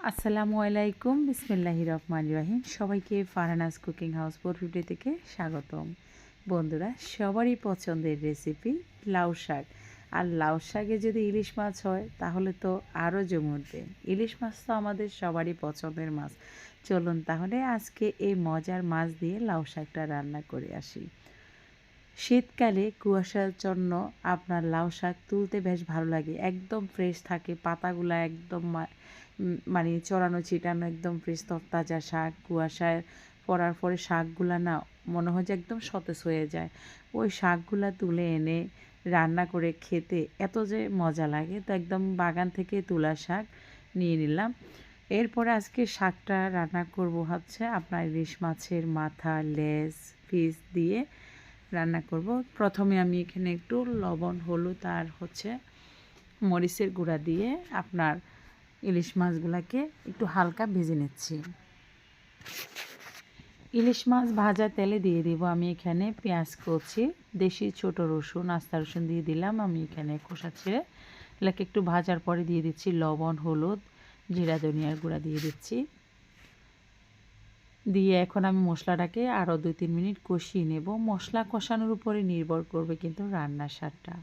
আসসালামু আলাইকুম, বিসমিল্লাহির রহমানির রহিম। সবাইকে ফারহানাস কুকিং হাউস পরিচিতি থেকে স্বাগতম। বন্ধুরা, সবারই পছন্দের রেসিপি লাউ শাক। আর লাউ শাকে যদি ইলিশ মাছ হয় তাহলে তো আরও জমে উঠবে। ইলিশ মাছ তো আমাদের সবারই পছন্দের মাছ। চলুন তাহলে আজকে এই মজার মাছ দিয়ে লাউ শাকটা রান্না করে আসি। শীতকালে কুয়াশাচ্ছন্ন আপনার লাউ শাক তুলতে বেশ ভালো লাগে, একদম ফ্রেশ থাকে, পাতাগুলো একদম মানে চড়ানো ছিটানো, একদম ফ্রেশ তরতাজা শাক। কুয়াশায় পড়ার পরে শাকগুলা না মনে হয় যে একদম সতেজ হয়ে যায়। ওই শাকগুলা তুলে এনে রান্না করে খেতে এত যে মজা লাগে, তো একদম বাগান থেকে তোলা শাক নিয়ে নিলাম। এরপরে আজকে শাকটা রান্না করব হচ্ছে আপনার ইলিশ মাছের মাথা, লেজ, পিস দিয়ে রান্না করব। প্রথমে আমি এখানে একটু লবণ, হলুদ আর মরিচের গুঁড়া দিয়ে আপনার ইলিশ মাছগুলোকে একটু হালকা ভেজে নিচ্ছি। ইলিশ মাছ ভাজা তেলে দিয়ে দিব আমি এখানে পেঁয়াজ কুচি, দেশি ছোট রসুন, আস্তা রসুন দিয়ে দিলাম আমি এখানে খোসা ছেড়ে। এটাকে একটু ভাজার পরে দিয়ে দিচ্ছি লবণ, হলুদ, জিরা ধনিয়ার গুঁড়া দিয়ে দিচ্ছি। দিয়ে এখন আমি মশলাটাকে আরও 2-3 মিনিট কষিয়ে নেব। মশলা কষানোর উপরে নির্ভর করবে কিন্তু রান্নার স্বাদটা।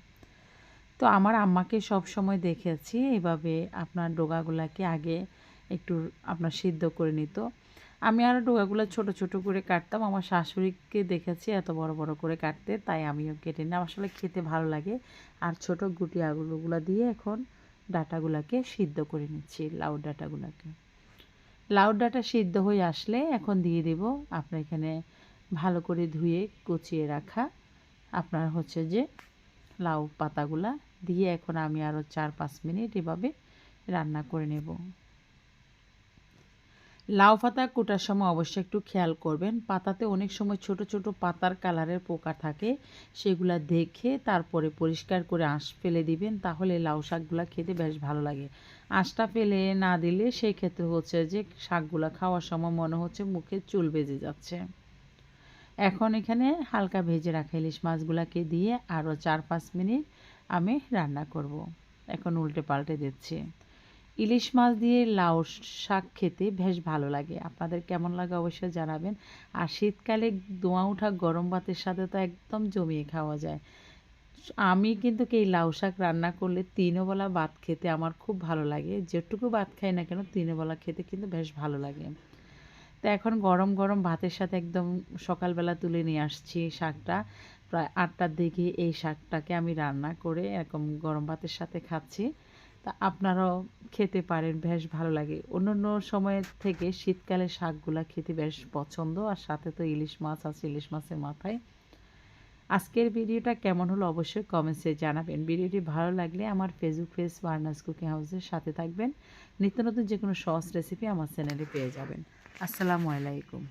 তো আমার আম্মাকে সব সময় দেখেছি এভাবে আপনার ডোগাগুলাকে আগে একটু আপনার সিদ্ধ করে নিত। আমি আরও ডোগাগুলো ছোট ছোট করে কাটতাম। আমার শাশুড়িকে দেখেছি এত বড় বড় করে কাটতে, তাই আমিও কেটে নিই। আসলে খেতে ভালো লাগে। আর ছোট গুটি আলুগুলো দিয়ে এখন ডাঁটাগুলোকে সিদ্ধ করে নিচ্ছি, লাউ ডাঁটাগুলোকে। লাউ ডাঁটা সিদ্ধ হয়ে আসলে এখন দিয়ে দেব আপনার এখানে ভালো করে ধুয়ে কুচিয়ে রাখা আপনার যে লাউ পাতাগুলা দিয়ে এখন আমি আরও 4-5 মিনিট এভাবে রান্না করে নেব। লাউ পাতা কোটার সময় অবশ্যই একটু খেয়াল করবেন, পাতাতে অনেক সময় ছোট ছোট পাতার কালারের পোকা থাকে, সেগুলা দেখে তারপরে পরিষ্কার করে আঁশ ফেলে দিবেন, তাহলে লাউ শাকগুলা খেতে বেশ ভালো লাগে। আঁশটা ফেলে না দিলে সেই ক্ষেত্রে যে শাকগুলা খাওয়ার সময় মনে হচ্ছে মুখে চুল বেজে যাচ্ছে। এখন এখানে হালকা ভেজে রাখা ইলিশ মাছগুলোকে দিয়ে আরও 4-5 মিনিট আমি রান্না করব। এখন উল্টে পাল্টে দিচ্ছি। ইলিশ মাছ দিয়ে লাউ শাক খেতে বেশ ভালো লাগে। আপনাদের কেমন লাগে অবশ্যই জানাবেন। আর শীতকালে ধোঁয়া ওঠা গরম ভাতের সাথে তো একদম জমিয়ে খাওয়া যায়। আমি কিন্তু এই লাউ শাক রান্না করলে 3 বেলা ভাত খেতে আমার খুব ভালো লাগে। যেটুকু ভাত খাই না কেন 3 বেলা খেতে কিন্তু বেশ ভালো লাগে। তো এখন গরম গরম ভাতের সাথে একদম সকালবেলা তুলে নিয়ে আসছি শাকটা। প্রায় 8টার দিকে এই শাকটাকে আমি রান্না করে এরকম গরম ভাতের সাথে খাচ্ছি। তা আপনারাও খেতে পারেন, বেশ ভালো লাগে। অন্যান্য সময়ের থেকে শীতকালে শাকগুলা খেতে বেশ পছন্দ। আর সাথে তো ইলিশ মাছ আছে, ইলিশ মাছের মাথায়। আজকের ভিডিওটা কেমন হলো অবশ্যই কমেন্টসে জানাবেন। ভিডিওটি ভালো লাগলে আমার ফেসবুক পেজ ফারহানাস কুকিং হাউসের সাথে থাকবেন। নিত্য নতুন যে কোনো সহজ রেসিপি আমার চ্যানেলে পেয়ে যাবেন। আসসালামু আলাইকুম।